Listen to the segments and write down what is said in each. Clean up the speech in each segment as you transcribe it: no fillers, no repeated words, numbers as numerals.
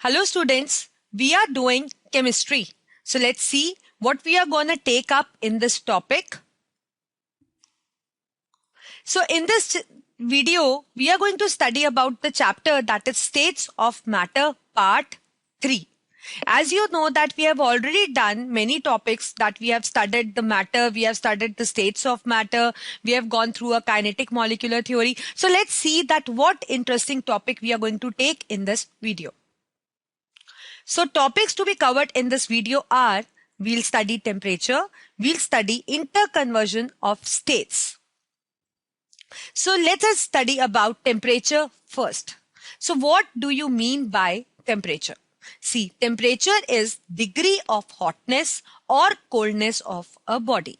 Hello students, we are doing chemistry. So let's see what we are going to take up in this topic. So in this video, we are going to study about the chapter that is States of Matter Part 3. As you know that we have already done many topics that we have studied the matter, we have studied the states of matter, we have gone through a kinetic molecular theory. So let's see that what interesting topic we are going to take in this video. So topics to be covered in this video are, we'll study temperature, we'll study interconversion of states. So let us study about temperature first. So what do you mean by temperature? See, temperature is degree of hotness or coldness of a body.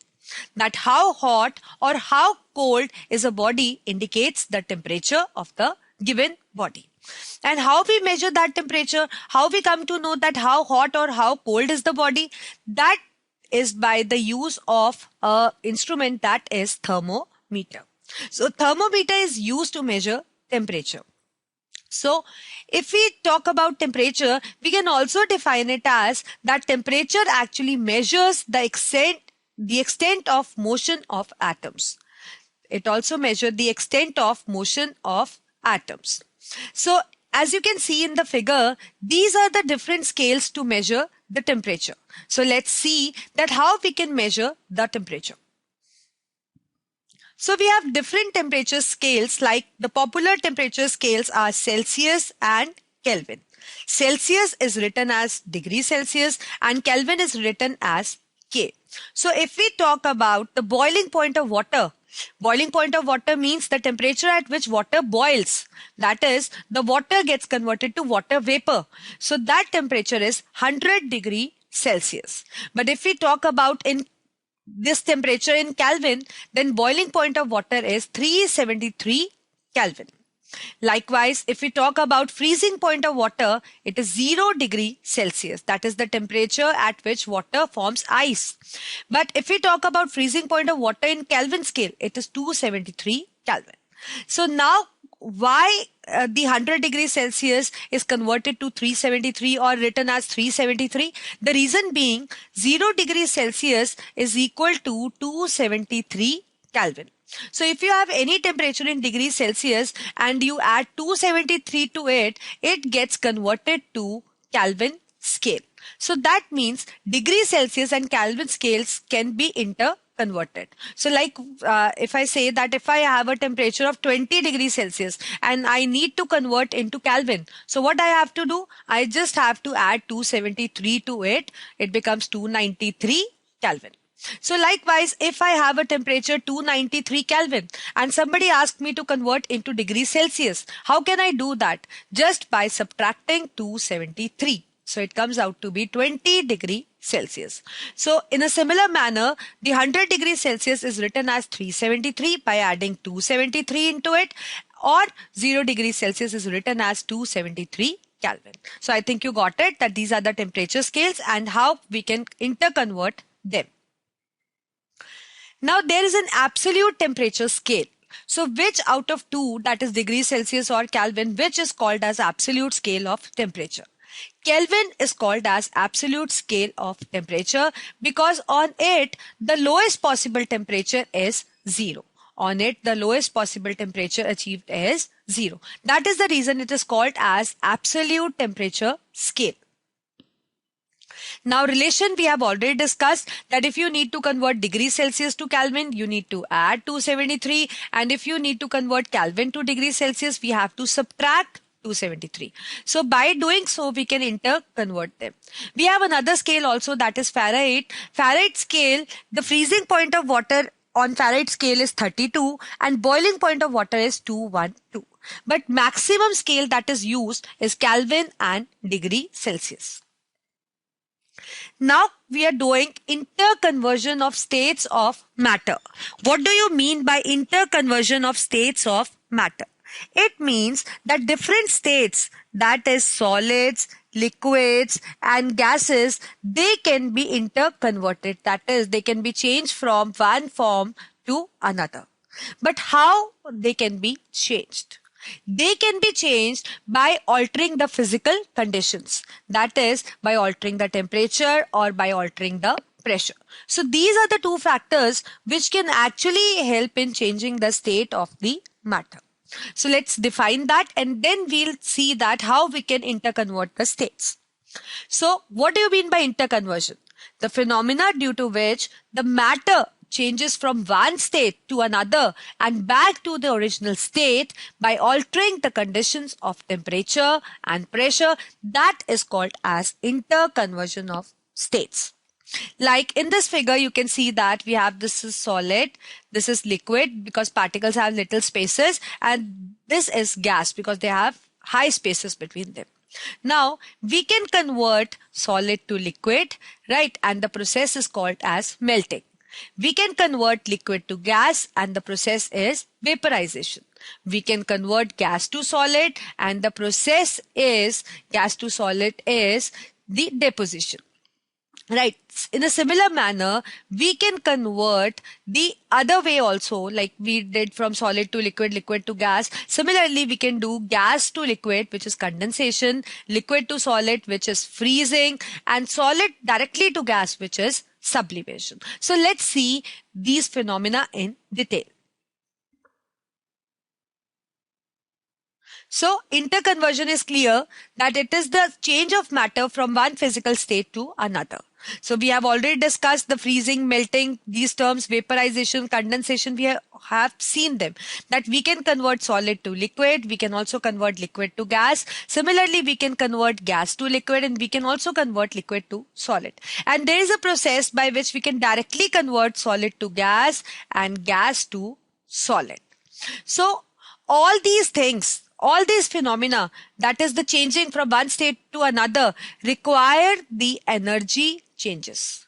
That how hot or how cold is a body indicates the temperature of the given body. And how we measure that temperature, how we come to know that how hot or how cold is the body, that is by the use of an instrument that is thermometer. So thermometer is used to measure temperature. So if we talk about temperature, we can also define it as that temperature actually measures the extent of motion of atoms. It also measures the extent of motion of atoms. So as you can see in the figure, these are the different scales to measure the temperature. So let's see that how we can measure the temperature. So we have different temperature scales, like the popular temperature scales are Celsius and Kelvin. Celsius is written as degree Celsius and Kelvin is written as K. So if we talk about the boiling point of water means the temperature at which water boils. That is, the water gets converted to water vapor. So that temperature is 100 degree Celsius. But if we talk about in this temperature in Kelvin, then boiling point of water is 373 Kelvin. Likewise, if we talk about freezing point of water, it is 0 degree Celsius. That is the temperature at which water forms ice. But if we talk about freezing point of water in Kelvin scale, it is 273 Kelvin. So now why the 100 degrees Celsius is converted to 373 or written as 373? The reason being 0 degrees Celsius is equal to 273 Kelvin. So if you have any temperature in degrees Celsius and you add 273 to it, it gets converted to Kelvin scale. So that means degree Celsius and Kelvin scales can be interconverted. So like if I say that if I have a temperature of 20 degrees Celsius and I need to convert into Kelvin, so what I have to do? I just have to add 273 to it. It becomes 293 Kelvin. So likewise, if I have a temperature 293 Kelvin and somebody asked me to convert into degrees Celsius, how can I do that? Just by subtracting 273. So it comes out to be 20 degree Celsius. So in a similar manner, the 100 degrees Celsius is written as 373 by adding 273 into it, or 0 degrees Celsius is written as 273 Kelvin. So I think you got it, that these are the temperature scales and how we can interconvert them. Now there is an absolute temperature scale. So which out of two, that is degrees Celsius or Kelvin, which is called as absolute scale of temperature? Kelvin is called as absolute scale of temperature because on it, the lowest possible temperature is 0. On it, the lowest possible temperature achieved is 0. That is the reason it is called as absolute temperature scale. Now relation we have already discussed that if you need to convert degrees Celsius to Kelvin, you need to add 273, and if you need to convert Kelvin to degrees Celsius, we have to subtract 273. So by doing so, we can interconvert them. We have another scale also, that is Fahrenheit. Fahrenheit scale, the freezing point of water on Fahrenheit scale is 32 and boiling point of water is 212. But maximum scale that is used is Kelvin and degree Celsius. Now we are doing interconversion of states of matter. What do you mean by interconversion of states of matter? It means that different states, that is solids, liquids and gases, they can be interconverted. That is, they can be changed from one form to another. But how they can be changed? They can be changed by altering the physical conditions. That is, by altering the temperature or by altering the pressure. So these are the two factors which can actually help in changing the state of the matter. So let's define that, and then we'll see that how we can interconvert the states. So what do you mean by interconversion? The phenomena due to which the matter changes from one state to another and back to the original state by altering the conditions of temperature and pressure, that is called as interconversion of states. Like in this figure, you can see that we have this is solid, this is liquid because particles have little spaces, and this is gas because they have high spaces between them. Now we can convert solid to liquid, right? And the process is called as melting. We can convert liquid to gas, and the process is vaporization. We can convert gas to solid, and the process is gas to solid is the deposition. Right. In a similar manner, we can convert the other way also, like we did from solid to liquid, liquid to gas. Similarly, we can do gas to liquid, which is condensation, liquid to solid, which is freezing, and solid directly to gas, which is sublimation. So let's see these phenomena in detail. So interconversion is clear that it is the change of matter from one physical state to another. So we have already discussed the freezing, melting, these terms, vaporization, condensation, we have seen them. That we can convert solid to liquid, we can also convert liquid to gas. Similarly, we can convert gas to liquid, and we can also convert liquid to solid. And there is a process by which we can directly convert solid to gas and gas to solid. So all these things, all these phenomena, that is the changing from one state to another, require the energy changes.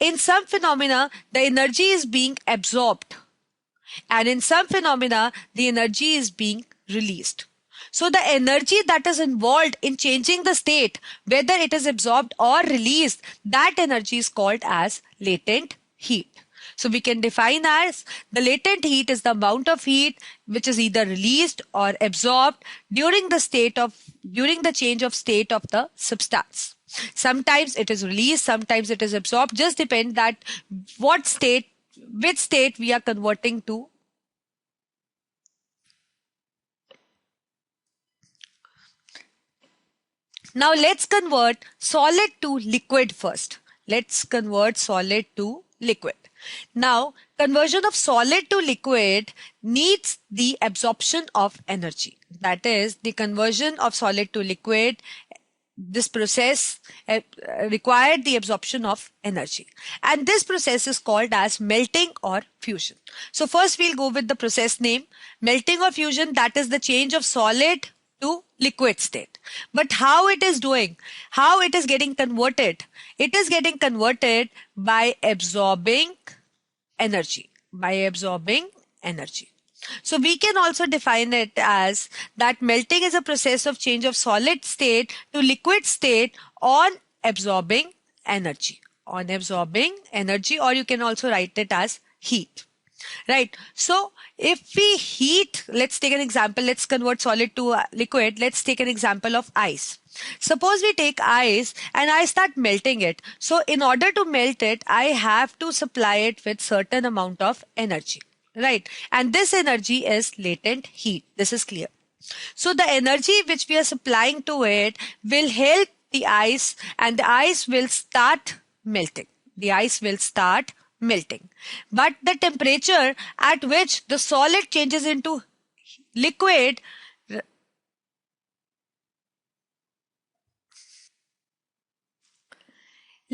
In some phenomena, the energy is being absorbed, and in some phenomena, the energy is being released. So the energy that is involved in changing the state, whether it is absorbed or released, that energy is called as latent heat. So we can define as the latent heat is the amount of heat which is either released or absorbed during the change of state of the substance. Sometimes it is released, sometimes it is absorbed, just depend that which state we are converting to. Now let's convert solid to liquid first. Let's convert solid to liquid. Now, conversion of solid to liquid needs the absorption of energy. That is, the conversion of solid to liquid, this process required the absorption of energy. And this process is called as melting or fusion. So first we'll go with the process name. Melting or fusion, that is the change of solid to liquid state. But how it is doing? How it is getting converted? It is getting converted by absorbing energy. So we can also define it as that melting is a process of change of solid state to liquid state on absorbing energy. Or you can also write it as heat. Right. So if we heat, let's take an example. Let's convert solid to liquid. Let's take an example of ice. Suppose we take ice and I start melting it. So in order to melt it, I have to supply it with certain amount of energy. Right. And this energy is latent heat. This is clear. So the energy which we are supplying to it will help the ice, and the ice will start melting. But the temperature at which the solid changes into liquid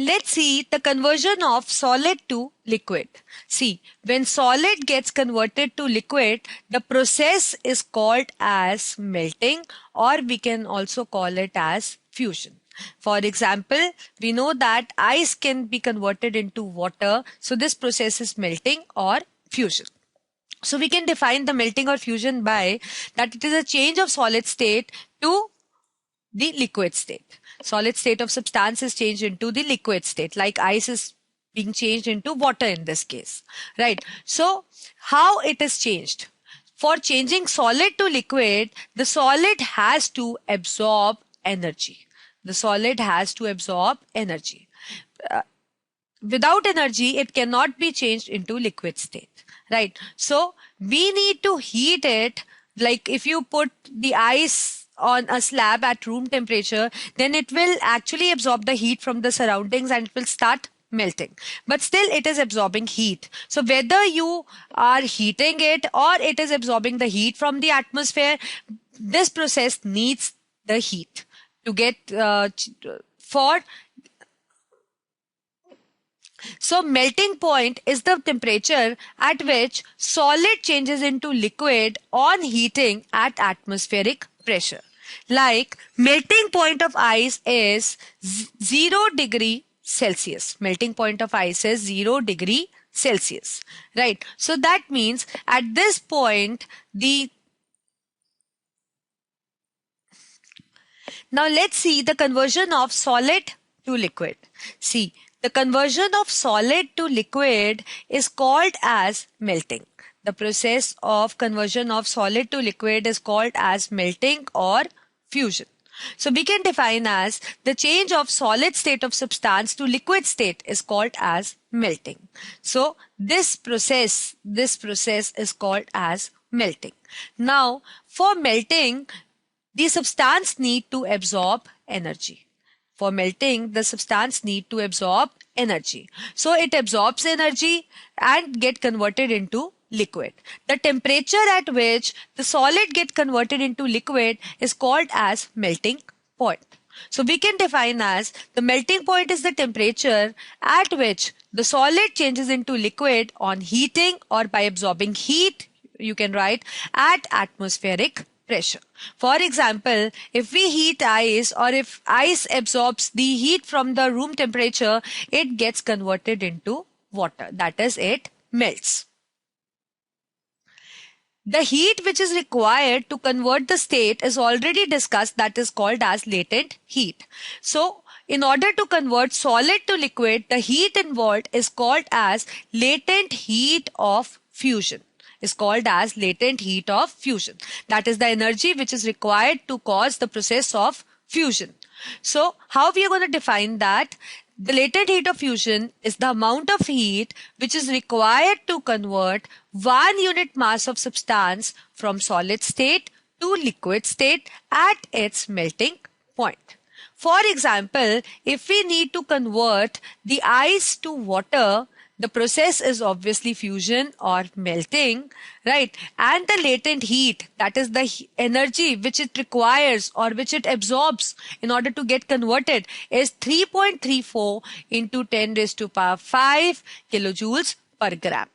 Let's see the conversion of solid to liquid. See, when solid gets converted to liquid, the process is called as melting, or we can also call it as fusion. For example, we know that ice can be converted into water. So this process is melting or fusion. So we can define the melting or fusion by that it is a change of solid state to the liquid state. Solid state of substance is changed into the liquid state, like ice is being changed into water in this case, right? So how it is changed? for changing solid to liquid, the solid has to absorb energy. The solid has to absorb energy. Without energy, it cannot be changed into liquid state, right? So we need to heat it. Like if you put the ice on a slab at room temperature, then it will actually absorb the heat from the surroundings and it will start melting, but still it is absorbing heat. So whether you are heating it or it is absorbing the heat from the atmosphere, this process needs the heat to get for so melting point is the temperature at which solid changes into liquid on heating at atmospheric pressure. Like melting point of ice is 0 degree Celsius. Melting point of ice is 0 degree Celsius, right? So that means at this point, now let's see the conversion of solid to liquid. See, the conversion of solid to liquid is called as melting. The process of conversion of solid to liquid is called as melting or fusion. So we can define as the change of solid state of substance to liquid state is called as melting. So this process is called as melting. Now for melting, the substance need to absorb energy. For melting, the substance need to absorb energy. So it absorbs energy and get converted into liquid. The temperature at which the solid get converted into liquid is called as melting point. So we can define as the melting point is the temperature at which the solid changes into liquid on heating or by absorbing heat, you can write, at atmospheric pressure. For example, if we heat ice or if ice absorbs the heat from the room temperature, it gets converted into water. That is, it melts. The heat which is required to convert the state is already discussed, that is called as latent heat. So, in order to convert solid to liquid, the heat involved is called as latent heat of fusion. Is called as latent heat of fusion. That is the energy which is required to cause the process of fusion. So, how we are going to define that? The latent heat of fusion is the amount of heat which is required to convert 1 unit mass of substance from solid state to liquid state at its melting point. For example, if we need to convert the ice to water, the process is obviously fusion or melting, right? And the latent heat, that is the energy which it requires or which it absorbs in order to get converted, is 3.34 into 10 raised to power 5 kilojoules per gram.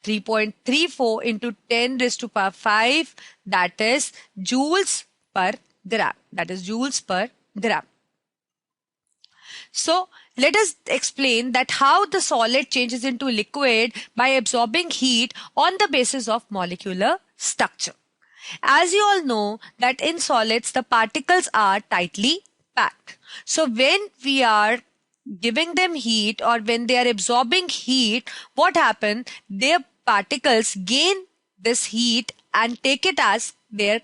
3.34 into 10 raised to power 5, that is joules per gram. That is joules per gram. So let us explain that how the solid changes into liquid by absorbing heat on the basis of molecular structure. As you all know that in solids, the particles are tightly packed. So when we are giving them heat or when they are absorbing heat, what happens? Their particles gain this heat and take it as their.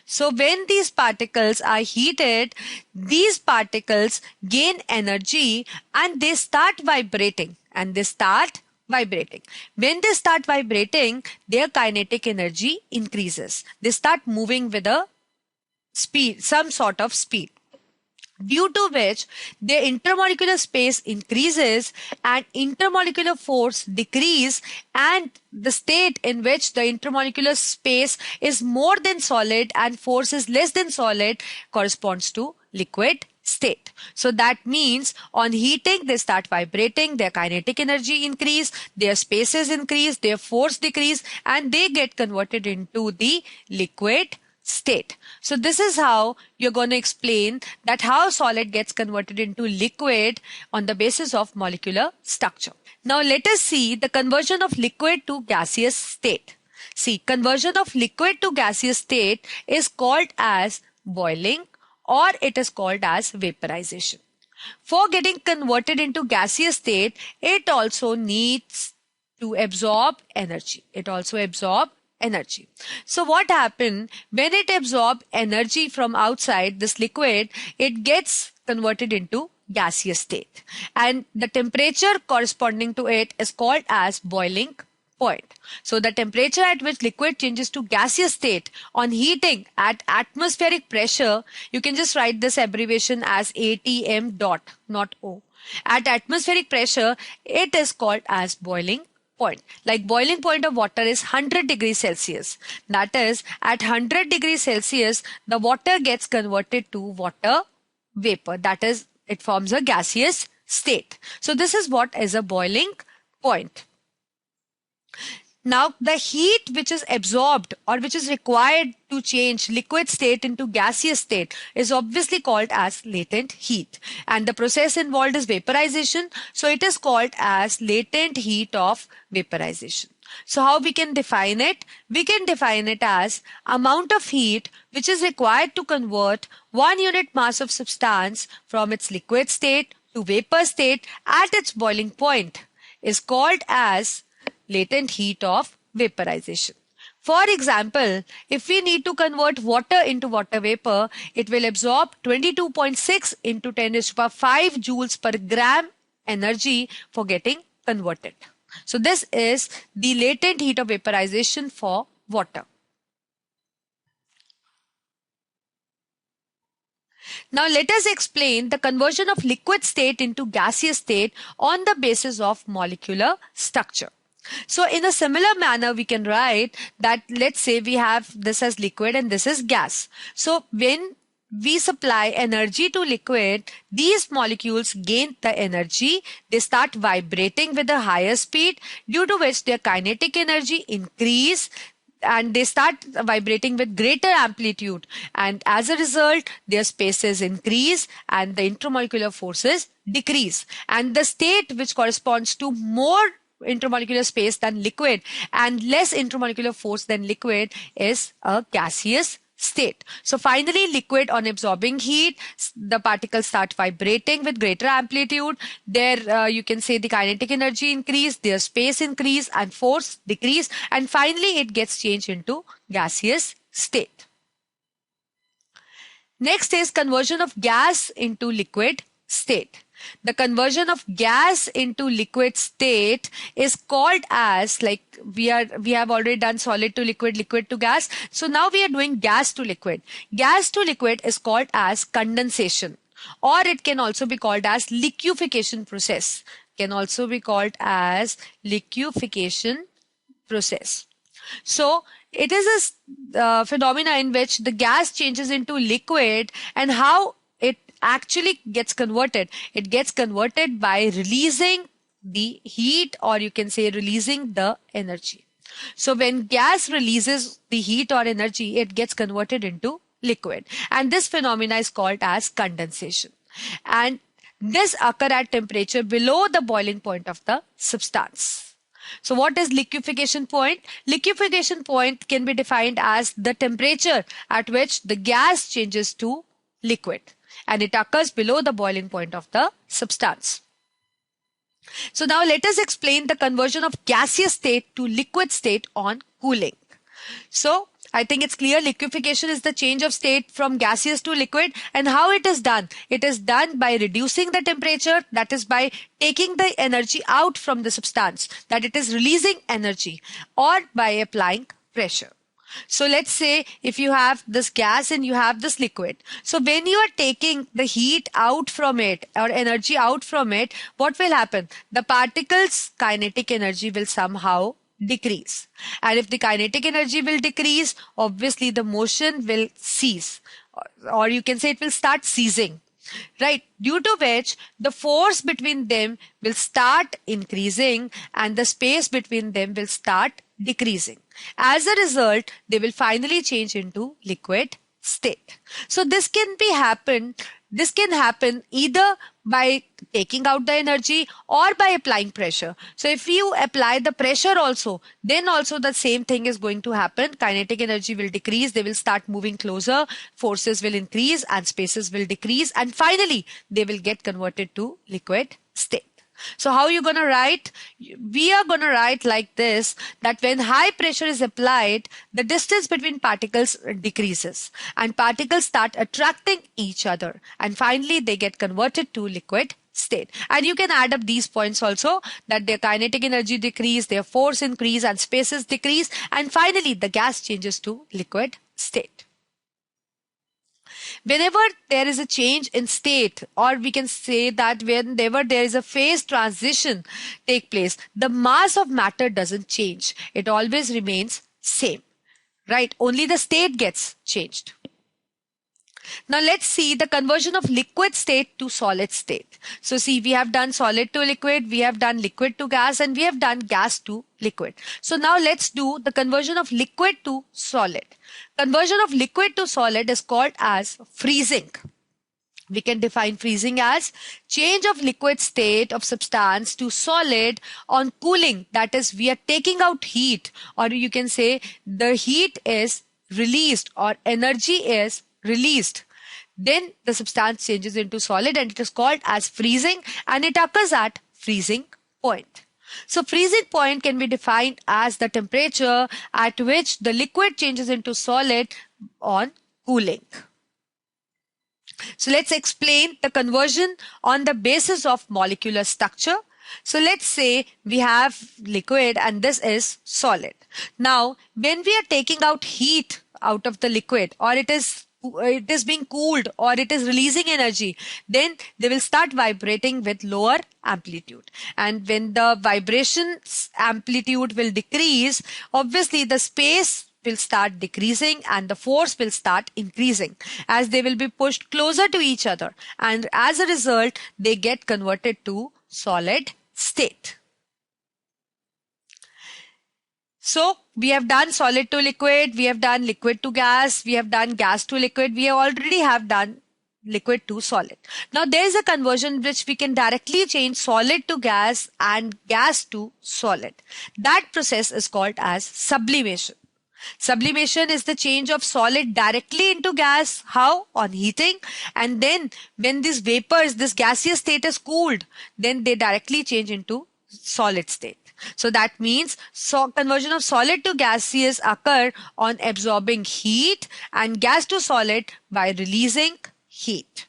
So when these particles are heated, these particles gain energy and they start vibrating. When they start vibrating, their kinetic energy increases. They start moving with a speed, some sort of speed, due to which their intermolecular space increases and intermolecular force decrease, and the state in which the intermolecular space is more than solid and force is less than solid corresponds to liquid state. So that means on heating, they start vibrating, their kinetic energy increase, their spaces increase, their force decrease, and they get converted into the liquid state. So this is how you're going to explain that how solid gets converted into liquid on the basis of molecular structure. Now let us see the conversion of liquid to gaseous state. See, conversion of liquid to gaseous state is called as boiling or it is called as vaporization. For getting converted into gaseous state, it also needs to absorb energy. energy. So what happened when it absorbs energy from outside this liquid, it gets converted into gaseous state, and the temperature corresponding to it is called as boiling point. So the temperature at which liquid changes to gaseous state on heating at atmospheric pressure, you can just write this abbreviation as ATM dot, not O. At atmospheric pressure, it is called as boiling point. Like boiling point of water is 100 degrees Celsius. That is, at 100 degrees Celsius, the water gets converted to water vapor. That is, it forms a gaseous state. So this is what is a boiling point. Now, the heat which is absorbed or which is required to change liquid state into gaseous state is obviously called as latent heat. And the process involved is vaporization. So it is called as latent heat of vaporization. So how we can define it? We can define it as amount of heat which is required to convert 1 unit mass of substance from its liquid state to vapor state at its boiling point is called as latent heat of vaporization. For example, if we need to convert water into water vapor, it will absorb 22.6 into 10 raised to power 5 joules per gram energy for getting converted. So this is the latent heat of vaporization for water. Now let us explain the conversion of liquid state into gaseous state on the basis of molecular structure. So in a similar manner, we can write that, let's say we have this as liquid and this is gas. So when we supply energy to liquid, these molecules gain the energy. They start vibrating with a higher speed, due to which their kinetic energy increase, and they start vibrating with greater amplitude, and as a result their spaces increase and the intermolecular forces decrease, and the state which corresponds to more intermolecular space than liquid and less intermolecular force than liquid is a gaseous state. So finally, liquid on absorbing heat, the particles start vibrating with greater amplitude. There you can say the kinetic energy increase, their space increase and force decrease, and finally it gets changed into gaseous state. Next is conversion of gas into liquid state. The conversion of gas into liquid state is called as, like we have already done solid to liquid, liquid to gas. So now we are doing gas to liquid. Gas to liquid is called as condensation, or it can also be called as liquefaction process. Can also be called as liquefaction process. So it is a phenomena in which the gas changes into liquid, and how it actually gets converted. It gets converted by releasing the heat, or you can say releasing the energy. So when gas releases the heat or energy, it gets converted into liquid. And this phenomena is called as condensation. And this occurs at temperature below the boiling point of the substance. So what is liquefaction point? Liquefaction point can be defined as the temperature at which the gas changes to liquid, and it occurs below the boiling point of the substance. So now let us explain the conversion of gaseous state to liquid state on cooling. So I think it's clear, liquefaction is the change of state from gaseous to liquid, and how it is done? It is done by reducing the temperature, that is by taking the energy out from the substance, that it is releasing energy, or by applying pressure. So let's say if you have this gas and you have this liquid. So when you are taking the heat out from it or energy out from it, what will happen? The particles' kinetic energy will somehow decrease. And if the kinetic energy will decrease, obviously the motion will cease, or you can say it will start ceasing. Right, due to which the force between them will start increasing and the space between them will start decreasing. As a result, they will finally change into liquid state. So this can happen either by taking out the energy or by applying pressure. So if you apply the pressure also, then also the same thing is going to happen. Kinetic energy will decrease, they will start moving closer, forces will increase and spaces will decrease, and finally they will get converted to liquid state. So how are you going to write? We are going to write like this, that when high pressure is applied, the distance between particles decreases and particles start attracting each other. And finally, they get converted to liquid state. And you can add up these points also, that their kinetic energy decrease, their force increase, and spaces decrease. And finally, the gas changes to liquid state. Whenever there is a change in state, or we can say that whenever there is a phase transition take place, the mass of matter doesn't change. It always remains same, right? Only the state gets changed. Now let's see the conversion of liquid state to solid state. So see, we have done solid to liquid, we have done liquid to gas, and we have done gas to liquid. So now let's do the conversion of liquid to solid. Conversion of liquid to solid is called as freezing. We can define freezing as change of liquid state of substance to solid on cooling. That is, we are taking out heat, or you can say the heat is released or energy is released. Then the substance changes into solid, and it is called as freezing, and it occurs at freezing point. So freezing point can be defined as the temperature at which the liquid changes into solid on cooling. So let's explain the conversion on the basis of molecular structure. So let's say we have liquid and this is solid. Now, when we are taking out heat out of the liquid, or it is being cooled, or it is releasing energy, then they will start vibrating with lower amplitude. And when the vibration amplitude will decrease, obviously the space will start decreasing and the force will start increasing as they will be pushed closer to each other. And as a result, they get converted to solid state. So we have done solid to liquid, we have done liquid to gas, we have done gas to liquid, we already have done liquid to solid. Now there is a conversion which we can directly change solid to gas and gas to solid. That process is called as sublimation. Sublimation is the change of solid directly into gas. How? On heating. And then when these vapors, this gaseous state is cooled, then they directly change into solid state. So that means conversion of solid to gaseous occur on absorbing heat, and gas to solid by releasing heat.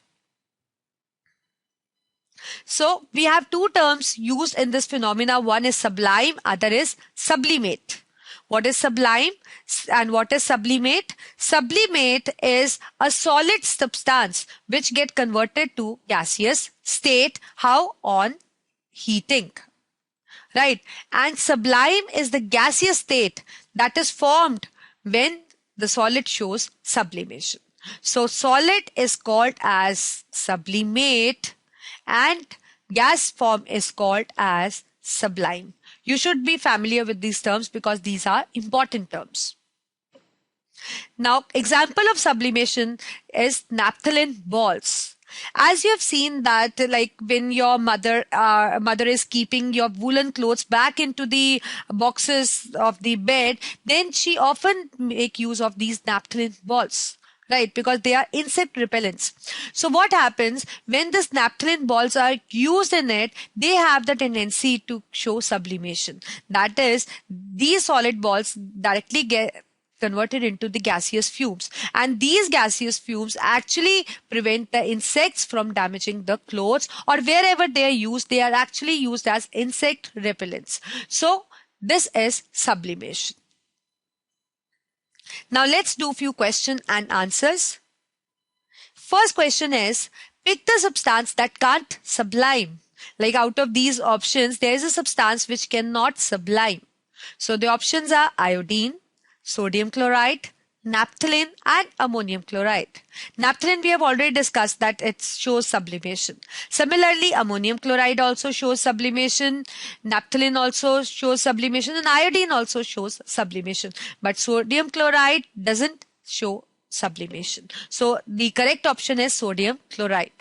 So we have two terms used in this phenomena. One is sublime, other is sublimate. What is sublime and what is sublimate? Sublimate is a solid substance which get converted to gaseous state. How? On heating. Right? And sublime is the gaseous state that is formed when the solid shows sublimation. So solid is called as sublimate and gas form is called as sublime. You should be familiar with these terms because these are important terms. Now, example of sublimation is naphthalene balls. As you have seen that, like when your mother is keeping your woolen clothes back into the boxes of the bed, then she often make use of these naphthalene balls. Right, because they are insect repellents. So what happens when these naphthalene balls are used in it, they have the tendency to show sublimation. That is, these solid balls directly get converted into the gaseous fumes, and these gaseous fumes actually prevent the insects from damaging the clothes, or wherever they are used, they are actually used as insect repellents. So this is sublimation. Now let's do a few question and answers. First question is, pick the substance that can't sublime. Like out of these options, there is a substance which cannot sublime. So the options are iodine, sodium chloride, naphthalene and ammonium chloride. Naphthalene we have already discussed that it shows sublimation. Similarly, ammonium chloride also shows sublimation, naphthalene also shows sublimation, and iodine also shows sublimation. But sodium chloride doesn't show sublimation. So the correct option is sodium chloride.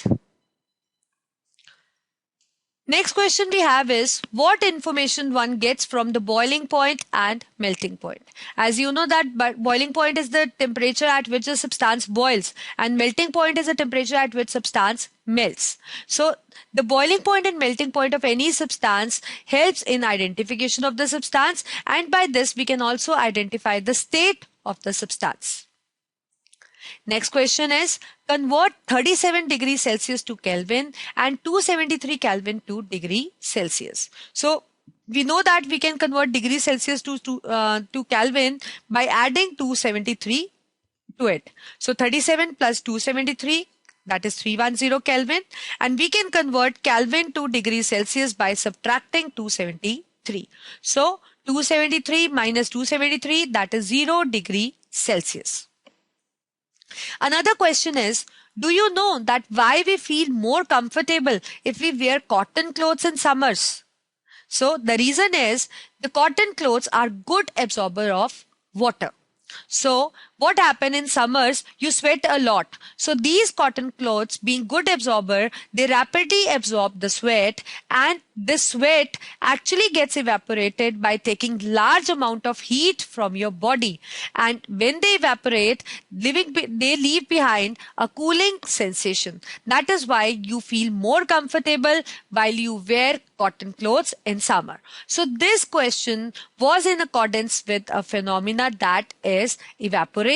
Next question we have is, what information one gets from the boiling point and melting point? As you know that boiling point is the temperature at which a substance boils, and melting point is the temperature at which substance melts. So the boiling point and melting point of any substance helps in identification of the substance, and by this we can also identify the state of the substance. Next question is, convert 37 degrees Celsius to Kelvin and 273 Kelvin to degree Celsius. So we know that we can convert degree Celsius to Kelvin by adding 273 to it. So 37 plus 273, that is 310 Kelvin, and we can convert Kelvin to degrees Celsius by subtracting 273. So 273 minus 273, that is 0 degree Celsius. Another question is, do you know that why we feel more comfortable if we wear cotton clothes in summers? So the reason is, the cotton clothes are good absorber of water. So what happens in summers, you sweat a lot. So these cotton clothes, being good absorber, they rapidly absorb the sweat, and this sweat actually gets evaporated by taking large amount of heat from your body. And when they evaporate, they leave behind a cooling sensation. That is why you feel more comfortable while you wear cotton clothes in summer. So this question was in accordance with a phenomena that is evaporation.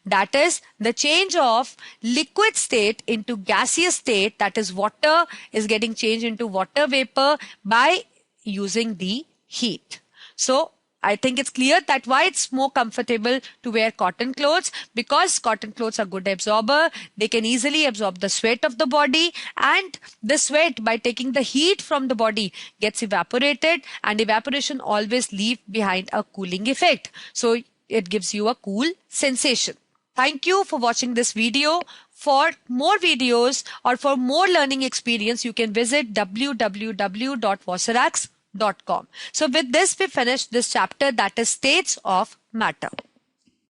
That is the change of liquid state into gaseous state, that is water is getting changed into water vapor by using the heat. So I think it's clear that why it's more comfortable to wear cotton clothes, because cotton clothes are good absorber. They can easily absorb the sweat of the body, and the sweat, by taking the heat from the body, gets evaporated, and evaporation always leave behind a cooling effect. So it gives you a cool sensation. Thank you for watching this video. For more videos or for more learning experience, you can visit www.vossarax.com. So with this, we finish this chapter, that is states of matter.